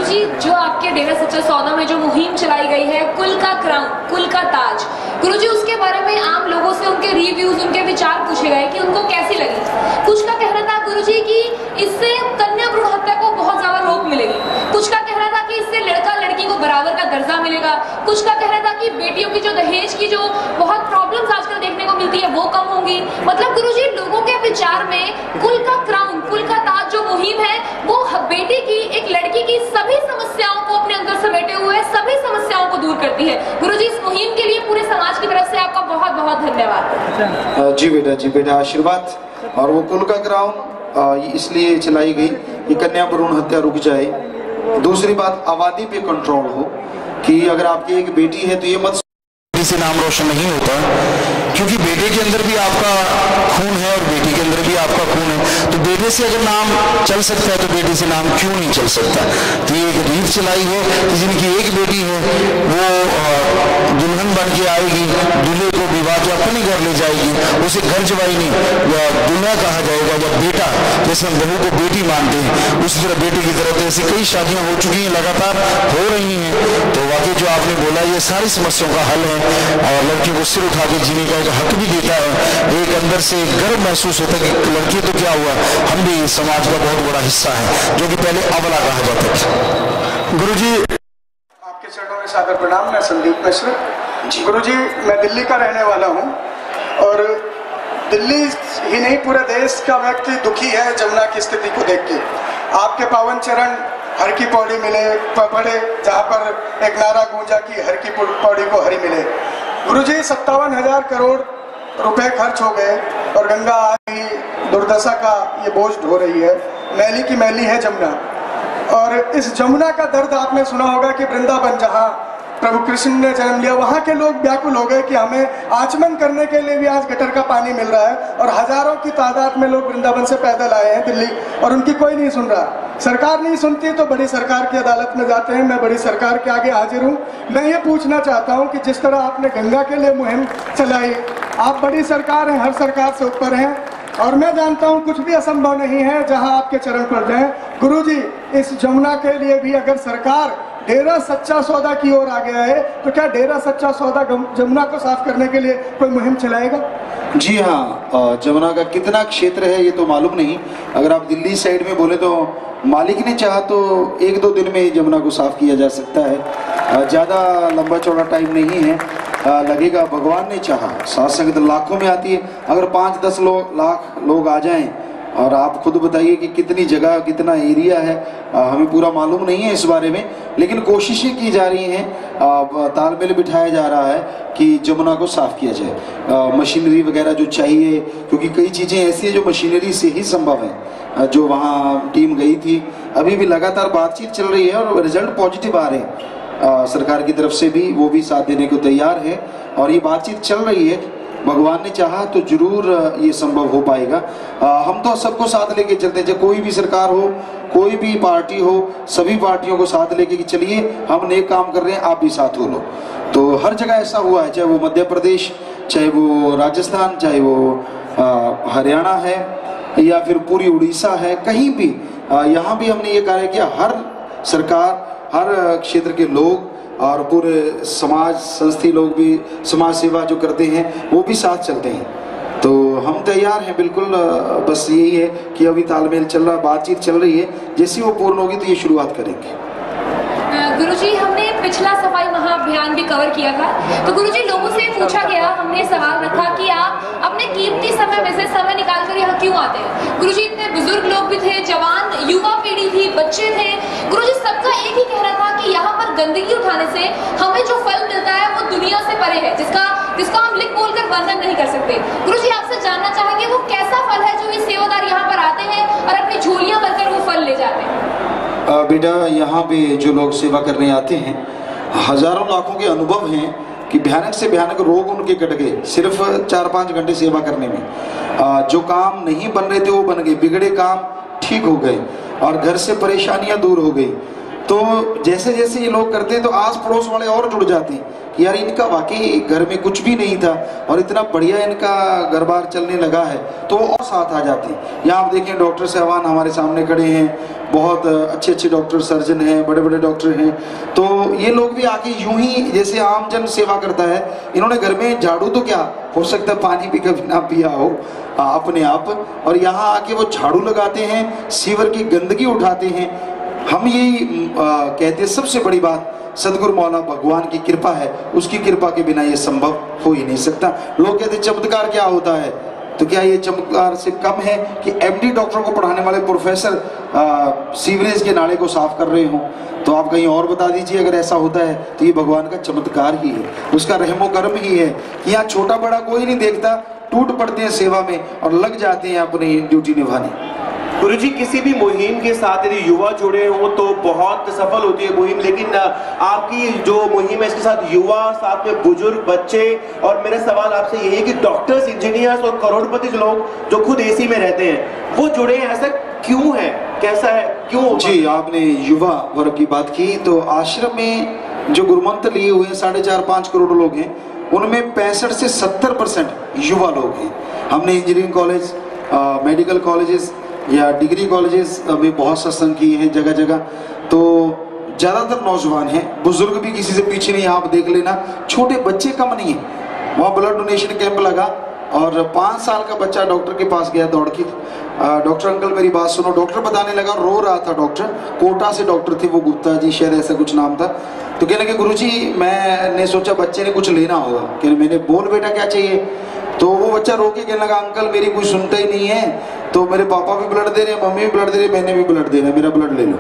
गुरुजी, जो आपके डेरा सच्चा सौदा में जो मुहिम चलाई गई है कुल का क्राउन, कुल का ताज, गुरुजी उसके बारे में आम लोगों से उनके रिव्यूज, उनके विचार पूछे गए कि उनको कैसी लगी। कुछ का कहना था गुरुजी कि इससे कन्या भ्रूण हत्या को बहुत ज्यादा रोक मिलेगी, कुछ का कहना था कि इससे लड़का लड़की को बराबर का दर्जा मिलेगा, कुछ का कहना था कि बेटियों की जो दहेज की जो बहुत प्रॉब्लम्स आजकल देखने को मिलती है वो कम होंगी। मतलब गुरुजी, लोगों के विचार में कुल का क्राउन, कुल का ताज जो मुहिम है वो बेटी की, एक लड़की की सभी समस्याओं को अपने अंदर समेटे हुए सभी समस्याओं को दूर करती है। गुरुजी, इस मुहिम के लिए पूरे समाज की तरफ से आपका बहुत बहुत धन्यवाद। जी बेटा आशीर्वाद। और वो कुल का क्राउन इसलिए चलाई गई कि कन्या भ्रूण हत्या रुक जाए। दूसरी बात, आबादी पे कंट्रोल हो कि अगर आपकी एक बेटी है तो ये मत से नाम रोशन नहीं होता, क्योंकि बेटे के अंदर भी आपका खून है और बेटी के अंदर भी आपका खून है। तो बेटे से अगर नाम चल सकता है तो बेटे से नाम क्यों नहीं चल सकता। तो ये एक रीत चलाई है कि जिनकी एक बेटी है वो दुल्हन बन के आएगी, दूल्हे को विवाह के अपने घर ले जाएगी, उसे घर जवाई नहीं दूल्हा कहा जाएगा। जब बेटा, जैसे हम बहू को बेटी मानते हैं उसी तरह बेटे की तरफ ऐसी कई शादियां हो चुकी हैं, लगातार हो रही हैं। तो वाकई जो आपने बोला ये सारी समस्याओं का हल है और लड़की को सिर उठा के जीने का एक हक भी देता है। एक अंदर से गर्व महसूस होता है कि लड़की तो क्या हुआ, हम भी समाज का बहुत बड़ा हिस्सा है, जो कि पहले अबला कहा जाता था। गुरुजी, आपके चरणों में सादर प्रणाम। मैं संदीप मिश्र। गुरुजी, मैं दिल्ली का रहने वाला हूँ और दिल्ली ही नहीं पूरे देश का व्यक्ति दुखी है जमुना की स्थिति को देख के। आपके पावन चरण हर की पौड़ी मिले पढ़े, जहाँ पर एक नारा गूंजा कि हर की पौड़ी को हरी मिले। गुरुजी, 57,000 करोड़ रुपए खर्च हो गए और गंगा आज ही दुर्दशा का ये बोझ ढो रही है। मैली की मैली है जमुना, और इस जमुना का दर्द आपने सुना होगा कि वृंदावन जहाँ प्रभु कृष्ण ने जन्म लिया, वहाँ के लोग व्याकुल हो गए कि हमें आचमन करने के लिए भी आज गटर का पानी मिल रहा है, और हजारों की तादाद में लोग वृंदावन से पैदल आए हैं दिल्ली, और उनकी कोई नहीं सुन रहा। सरकार नहीं सुनती तो बड़ी सरकार की अदालत में जाते हैं। मैं बड़ी सरकार के आगे हाजिर हूँ। मैं ये पूछना चाहता हूँ कि जिस तरह आपने गंगा के लिए मुहिम चलाई, आप बड़ी सरकार हैं, हर सरकार से ऊपर हैं, और मैं जानता हूँ कुछ भी असंभव नहीं है जहाँ आपके चरण पड़ जाए। गुरुजी, इस जमुना के लिए भी अगर सरकार डेरा सच्चा सौदा की ओर आ गया है तो क्या डेरा सच्चा सौदा जमुना को साफ करने के लिए कोई मुहिम चलाएगा? जी हाँ, जमुना का कितना क्षेत्र है ये तो मालूम नहीं। अगर आप दिल्ली साइड में बोले तो मालिक ने चाहा तो 1-2 दिन में जमुना को साफ किया जा सकता है। ज़्यादा लंबा चौड़ा टाइम नहीं है, लगेगा। भगवान ने चाहा। सात संगत लाखों में आती है, अगर 5-10 लाख लोग आ जाएं, और आप खुद बताइए कि कितनी जगह, कितना एरिया है, हमें पूरा मालूम नहीं है इस बारे में, लेकिन कोशिशें की जा रही हैं, तालमेल बिठाया जा रहा है कि जमुना को साफ किया जाए। मशीनरी वगैरह जो चाहिए, क्योंकि कई चीज़ें ऐसी हैं जो मशीनरी से ही संभव है। जो वहाँ टीम गई थी, अभी भी लगातार बातचीत चल रही है और रिजल्ट पॉजिटिव आ रहे हैं। सरकार की तरफ से भी वो भी साथ देने को तैयार है और ये बातचीत चल रही है। भगवान ने चाहा तो जरूर ये संभव हो पाएगा। हम तो सबको साथ लेके चलते हैं, चाहे कोई भी सरकार हो, कोई भी पार्टी हो, सभी पार्टियों को साथ लेके कि चलिए हम नेक काम कर रहे हैं, आप भी साथ हो लो। तो हर जगह ऐसा हुआ है, चाहे वो मध्य प्रदेश, चाहे वो राजस्थान, चाहे वो हरियाणा है या फिर पूरी उड़ीसा है, कहीं भी यहाँ भी हमने ये कार्य किया। हर सरकार, हर क्षेत्र के लोग और पूरे समाज संस्थी लोग भी, समाज सेवा जो करते हैं वो भी साथ चलते हैं। तो हम तैयार हैं बिल्कुल। बस यही है कि अभी तालमेल चल रहा, बातचीत चल रही है, जैसी वो पूर्ण होगी तो ये शुरुआत करेंगे। गुरुजी, हमने पिछला सफाई महाअभियान भी कवर किया था, तो गुरुजी लोगों से पूछा गया, हमने सवाल रखा कि आप अपने कीमती समय में से समय निकाल कर यहाँ क्यों आते हैं। गुरुजी, इतने बुजुर्ग लोग भी थे, जवान युवा पीढ़ी थी, बच्चे थे। गुरुजी, सबका एक ही कहना था कि यहाँ पर गंदगी उठाने से हमें जो फल मिलता है वो दुनिया से परे है, जिसका हम लिख बोल कर वर्णन नहीं कर सकते। गुरुजी, आपसे जानना चाहेंगे वो कैसा फल है जो ये सेवादार यहाँ पर आते हैं और अपनी झोलियां भरकर वो फल ले जाते हैं। बेटा, यहाँ पे जो लोग सेवा करने आते हैं, हजारों लाखों के अनुभव हैं कि भयानक से भयानक रोग उनके कट गए सिर्फ 4-5 घंटे सेवा करने में। जो काम नहीं बन रहे थे वो बन गए, बिगड़े काम ठीक हो गए और घर से परेशानियां दूर हो गई। तो जैसे जैसे ये लोग करते हैं तो आस पड़ोस वाले और जुड़ जाते हैं कि यार इनका वाकई घर में कुछ भी नहीं था और इतना बढ़िया इनका घर बार चलने लगा है, तो वो और साथ आ जाते हैं। यहाँ आप देखें डॉक्टर साहबान हमारे सामने खड़े हैं, बहुत अच्छे अच्छे डॉक्टर, सर्जन हैं, बड़े बड़े डॉक्टर हैं, तो ये लोग भी आके यूं ही जैसे आम जन सेवा करता है, इन्होंने घर में झाड़ू तो क्या हो सकता है पानी भी कभी ना पिया हो अपने आप, और यहाँ आके वो झाड़ू लगाते हैं, सीवर की गंदगी उठाते हैं। हम यही कहते हैं सबसे बड़ी बात सदगुरु मौला भगवान की कृपा है, उसकी कृपा के बिना ये संभव हो ही नहीं सकता। लोग कहते हैं चमत्कार क्या होता है, तो क्या ये चमत्कार से कम है कि एमडी डॉक्टरों को पढ़ाने वाले प्रोफेसर सीवरेज के नाले को साफ कर रहे हो? तो आप कहीं और बता दीजिए अगर ऐसा होता है तो ये भगवान का चमत्कार ही है, उसका रहमो करम ही है कि यहाँ छोटा बड़ा कोई नहीं देखता, टूट पड़ते हैं सेवा में और लग जाते हैं अपनी ड्यूटी निभाने। गुरुजी, किसी भी मुहिम के साथ यदि युवा जुड़े हो तो बहुत सफल होती है मुहिम, लेकिन आपकी जो मुहिम है इसके साथ युवा, साथ में बुजुर्ग, बच्चे, और मेरा सवाल आपसे यही है कि डॉक्टर्स, इंजीनियर्स और करोड़पति लोग जो खुद एसी में रहते हैं वो जुड़े हैं, ऐसा क्यों है, कैसा है, क्यों? जी, आपने युवा वर्ग की बात की, तो आश्रम में जो गुरुमंत्र लिए हुए 4.5-5 करोड़ लोग हैं, उनमें 65 से 70% युवा लोग हैं। हमने इंजीनियरिंग कॉलेज, मेडिकल कॉलेजेस या डिग्री कॉलेजेस में बहुत सत्संग किए हैं जगह जगह, तो ज़्यादातर नौजवान हैं, बुजुर्ग भी किसी से पीछे नहीं। आप देख लेना, छोटे बच्चे कम नहीं है। वहाँ ब्लड डोनेशन कैंप लगा और 5 साल का बच्चा डॉक्टर के पास गया दौड़ के, डॉक्टर अंकल मेरी बात सुनो, डॉक्टर बताने लगा, रो रहा था डॉक्टर, कोटा से डॉक्टर थे वो, गुप्ता जी शायद ऐसा कुछ नाम था। तो कहने लगे गुरुजी मैंने सोचा बच्चे ने कुछ लेना होगा, कहने मैंने बोल बेटा क्या चाहिए? तो वो बच्चा रो के कहने लगा अंकल मेरी कोई सुनता ही नहीं है, तो मेरे पापा भी ब्लड दे रहे हैं, मम्मी भी ब्लड दे रही है, मैंने भी ब्लड देना है, मेरा ब्लड ले लो।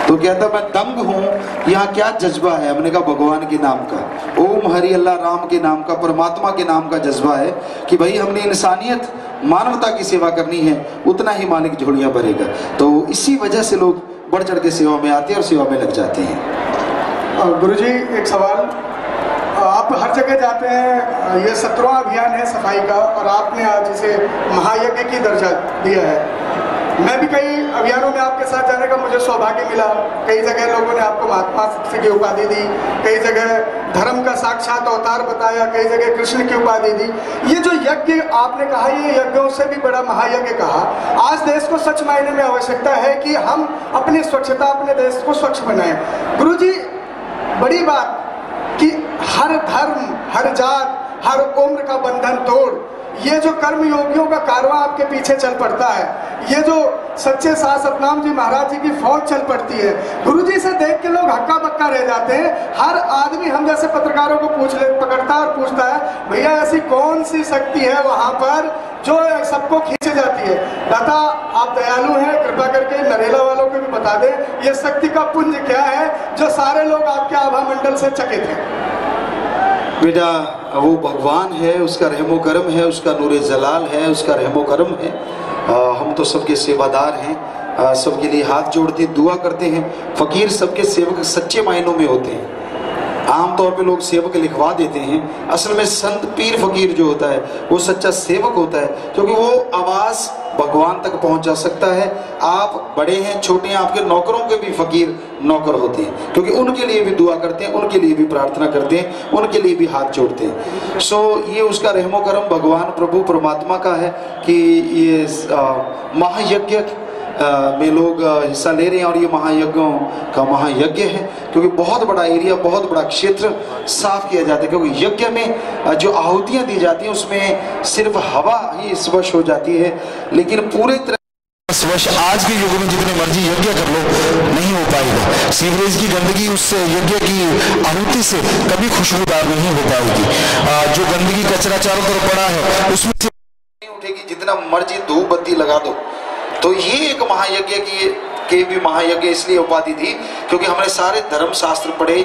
तो कहता मैं दंग हूँ, यहाँ क्या जज्बा है? हमने कहा भगवान के नाम का, ओम हरि अल्लाह राम के नाम का, परमात्मा के नाम का जज्बा है कि भाई हमने इंसानियत, मानवता की सेवा करनी है, उतना ही मालिक झोलियाँ भरेगा। तो इसी वजह से लोग बढ़ चढ़ के सेवा में आते हैं और सेवा में लग जाते हैं। गुरुजी एक सवाल, आप हर जगह जाते हैं, ये 17वां अभियान है सफाई का और आपने आज इसे महायज्ञ की दर्जा दिया है। मैं भी कई अभियानों में आपके साथ जाने का मुझे सौभाग्य मिला। कई जगह लोगों ने आपको महात्मा की उपाधि दी, कई जगह धर्म का साक्षात अवतार बताया, कई जगह कृष्ण की उपाधि दी। ये जो यज्ञ आपने कहा, ये यज्ञों से भी बड़ा महायज्ञ कहा। आज देश को सच मायने में आवश्यकता है कि हम अपनी स्वच्छता, अपने देश को स्वच्छ बनाएं। गुरुजी, बड़ी बात कि हर धर्म, हर जात, हर उम्र का बंधन तोड़ ये जो कर्म योगियों का कारवां आपके पीछे चल पड़ता है, ये जो सच्चे सास सतनाम जी महाराज जी की फौज चल पड़ती है, गुरुजी से देख के लोग हक्का बक्का रह जाते हैं। हर आदमी हम जैसे पत्रकारों को पकड़ता है और पूछता है भैया ऐसी कौन सी शक्ति है वहां पर जो सबको खींचे जाती है? दाता आप दयालु हैं, कृपा करके नरेला वालों को भी बता दें ये शक्ति का पुंज क्या है जो सारे लोग आपके आभा मंडल से चकित हैं। बेटा वो भगवान है, उसका रहमो करम है, उसका नूरे जलाल है, उसका रहमो करम है। हम तो सबके सेवादार हैं, सबके लिए हाथ जोड़ते हैं, दुआ करते हैं। फकीर सबके सेवक सच्चे मायनों में होते हैं। आमतौर पे लोग सेवक लिखवा देते हैं, असल में संत पीर फकीर जो होता है वो सच्चा सेवक होता है, क्योंकि वो आवाज़ भगवान तक पहुंचा सकता है। आप बड़े हैं, छोटे हैं, आपके नौकरों के भी फकीर नौकर होते हैं, क्योंकि उनके लिए भी दुआ करते हैं, उनके लिए भी प्रार्थना करते हैं, उनके लिए भी हाथ जोड़ते हैं। सो ये उसका रहमो करम भगवान प्रभु परमात्मा का है कि ये महायज्ञ में लोग हिस्सा ले रहे हैं और ये महायज्ञों का महायज्ञ है, क्योंकि बहुत बड़ा एरिया, बहुत बड़ा क्षेत्र साफ किया जाता है। क्योंकि यज्ञ में जो आहुतियाँ दी जाती हैं उसमें सिर्फ हवा ही स्पर्श हो जाती है, लेकिन पूरे तरह स्पर्श आज के युग में जितने मर्जी यज्ञ कर लो नहीं हो पाएगा। सीवरेज की गंदगी उस यज्ञ की आहुति से कभी खुशबूदार नहीं हो पाएगी। जो गंदगी कचरा चारों तरफ पड़ा है उसमें से नहीं उठेगी, जितना मर्जी धूप बत्ती लगा दो। तो ये एक महायज्ञ की भी महायज्ञ इसलिए उपाधि दी क्योंकि हमने सारे धर्म शास्त्र पढ़े,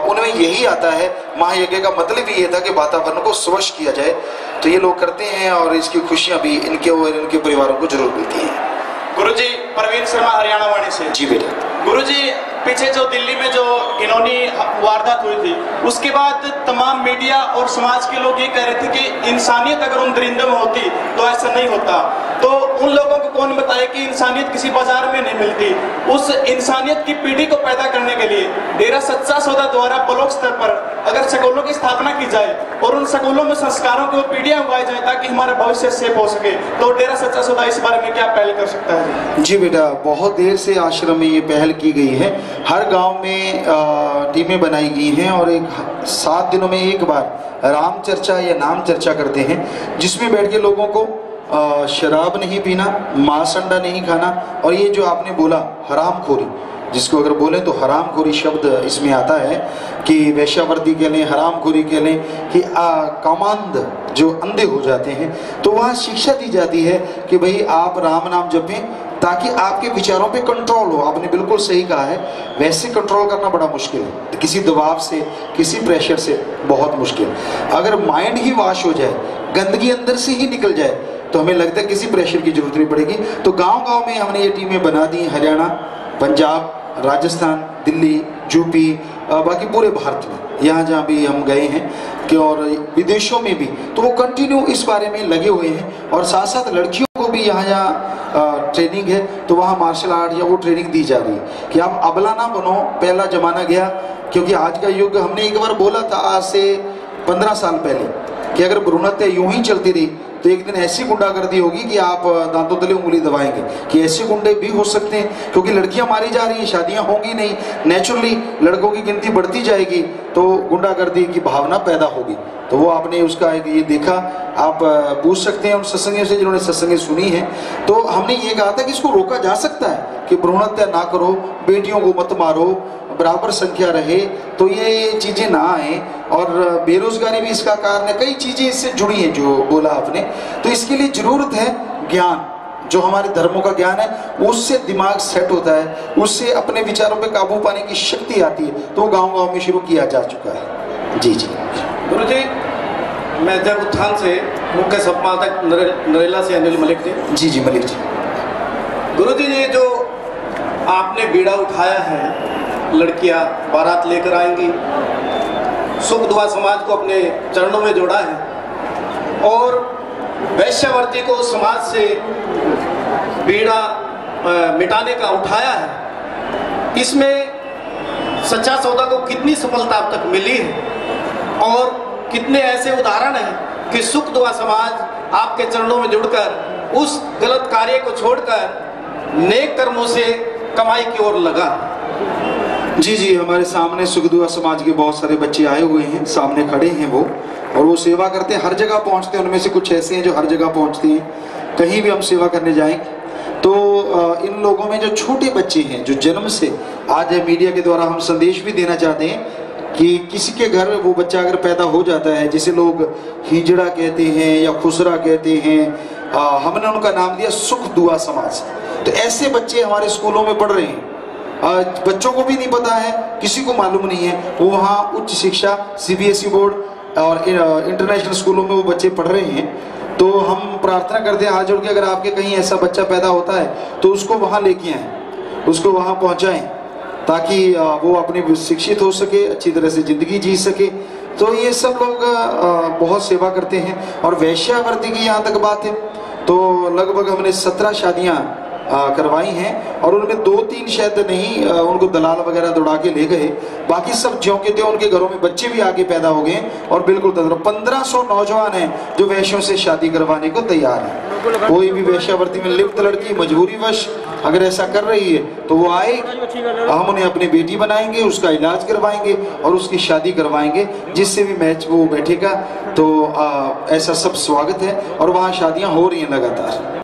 उनमें यही आता है। महायज्ञ का मतलब ही ये था कि वातावरण को स्वच्छ किया जाए। तो ये लोग करते हैं और इसकी खुशियां भी इनके और इनके परिवारों को जरूर मिलती हैं। गुरुजी, प्रवीण शर्मा, हरियाणा वाणी से। जी बेटा। गुरुजी, पीछे जो दिल्ली में जो घिनौनी वारदात हुई थी उसके बाद तमाम मीडिया और समाज के लोग ये कह रहे थे कि इंसानियत अगर उन दरिंदों में होती तो ऐसा नहीं होता। तो उन लोगों को कौन बताए कि इंसानियत किसी बाजार में नहीं मिलती। उस इंसानियत की पीढ़ी को पैदा करने के लिए डेरा सच्चा सौदा द्वारा ब्लॉक स्तर पर अगर स्कूलों की स्थापना की जाए और उन स्कूलों में संस्कारों की पीढ़ियां उगाई जाए ताकि हमारा भविष्य सेफ हो सके, तो डेरा सच्चा सौदा इस बारे में क्या पहल कर सकता है? जी बेटा, बहुत देर से आश्रम में ये पहल की गई है। हर गांव में टीमें बनाई गई हैं और 7 दिनों में एक बार राम चर्चा या नाम चर्चा करते हैं, जिसमें बैठ के लोगों को शराब नहीं पीना, मांस अंडा नहीं खाना, और ये जो आपने बोला हरामखोरी, जिसको अगर बोले तो हरामखोरी शब्द इसमें आता है कि वेश्यावृत्ति कह लें, हरामखोरी कह लें, कि कामांध जो अंधे हो जाते हैं, तो वहाँ शिक्षा दी जाती है कि भाई आप राम नाम जपें ताकि आपके विचारों पे कंट्रोल हो। आपने बिल्कुल सही कहा है, वैसे कंट्रोल करना बड़ा मुश्किल है, किसी दबाव से, किसी प्रेशर से बहुत मुश्किल। अगर माइंड ही वॉश हो जाए, गंदगी अंदर से ही निकल जाए, तो हमें लगता है किसी प्रेशर की जरूरत नहीं पड़ेगी। तो गांव-गांव में हमने ये टीमें बना दी, हरियाणा, पंजाब, राजस्थान, दिल्ली, यूपी, बाकी पूरे भारत में यहाँ जहाँ भी हम गए हैं कि और विदेशों में भी, तो वो कंटिन्यू इस बारे में लगे हुए हैं। और साथ साथ लड़कियों को भी यहाँ जहाँ ट्रेनिंग है तो वहाँ मार्शल आर्ट या वो ट्रेनिंग दी जा रही है कि आप अबला ना बनो। पहला जमाना गया, क्योंकि आज का युग, हमने एक बार बोला था आज से 15 साल पहले कि अगर भ्रूण हत्या यूं ही चलती रही तो एक दिन ऐसी गुंडागर्दी होगी कि आप दांतों तले उंगली दबाएंगे कि ऐसे गुंडे भी हो सकते हैं, क्योंकि लड़कियां मारी जा रही हैं, शादियां होंगी नहीं, नेचुरली लड़कों की गिनती बढ़ती जाएगी, तो गुंडागर्दी की भावना पैदा होगी। तो वो आपने उसका ये देखा, आप पूछ सकते हैं उन सत्संगियों से जिन्होंने सत्संगें सुनी हैं। तो हमने ये कहा था कि इसको रोका जा सकता है कि भ्रूण हत्या ना करो, बेटियों को मत मारो, बराबर संख्या रहे, तो ये चीजें ना आए। और बेरोजगारी भी इसका कारण है, कई चीजें इससे जुड़ी हैं जो बोला आपने। तो इसके लिए जरूरत है ज्ञान, जो हमारे धर्मों का ज्ञान है, उससे दिमाग सेट होता है, उससे अपने विचारों पे काबू पाने की शक्ति आती है। तो गांव-गांव में शुरू किया जा चुका है। जी जी गुरु जी, मैं जब उत्थान से मुख्य संपादक नरेला से अनिल मलिक जी। जी मलिक जी। गुरु जी, ये जो आपने बीड़ा उठाया है, लड़कियां बारात लेकर आएंगी, सुख दुआ समाज को अपने चरणों में जोड़ा है और वैश्यावृत्ति को समाज से बीड़ा मिटाने का उठाया है। इसमें सच्चा सौदा को कितनी सफलता अब तक मिली है और कितने ऐसे उदाहरण हैं कि सुख दुआ समाज आपके चरणों में जुड़कर उस गलत कार्य को छोड़कर नेक कर्मों से कमाई की ओर लगा। जी जी, हमारे सामने सुख दुआ समाज के बहुत सारे बच्चे आए हुए हैं, सामने खड़े हैं वो, और वो सेवा करते हैं, हर जगह पहुंचते हैं। उनमें से कुछ ऐसे हैं जो हर जगह पहुंचते हैं, कहीं भी हम सेवा करने जाएं तो इन लोगों में जो छोटे बच्चे हैं, जो जन्म से, आज मीडिया के द्वारा हम संदेश भी देना चाहते हैं कि किसी के घर वो बच्चा अगर पैदा हो जाता है, जिसे लोग हिजड़ा कहते हैं या खुसरा कहते हैं, हमने उनका नाम दिया सुख दुआ समाज। तो ऐसे बच्चे हमारे स्कूलों में पढ़ रहे हैं, बच्चों को भी नहीं पता है, किसी को मालूम नहीं है, वो वहाँ उच्च शिक्षा CBSE बोर्ड और इंटरनेशनल स्कूलों में वो बच्चे पढ़ रहे हैं। तो हम प्रार्थना करते हैं हाथ जोड़ के, अगर आपके कहीं ऐसा बच्चा पैदा होता है तो उसको वहाँ लेके आएं, उसको वहाँ पहुँचाएं, ताकि वो अपने शिक्षित हो सके, अच्छी तरह से जिंदगी जी सके। तो ये सब लोग बहुत सेवा करते हैं। और वैश्यावृत्ति की यहाँ तक बात है तो लगभग हमने 17 शादियाँ करवाई हैं, और उनमें 2-3 शायद नहीं, उनको दलाल वगैरह दौड़ा के ले गए, बाकी सब ज्यों के त्यों उनके घरों में बच्चे भी आगे पैदा हो गए। और बिल्कुल 1500 नौजवान हैं जो वैश्यों से शादी करवाने को तैयार हैं। कोई भी वैश्यावृत्ति में लिप्त लड़की मजबूरी वश अगर ऐसा कर रही है तो वो आए, हम उन्हें अपनी बेटी बनाएंगे, उसका इलाज करवाएंगे और उसकी शादी करवाएंगे, जिससे भी मैच वो बैठेगा। तो ऐसा सब स्वागत है, और वहाँ शादियाँ हो रही हैं लगातार।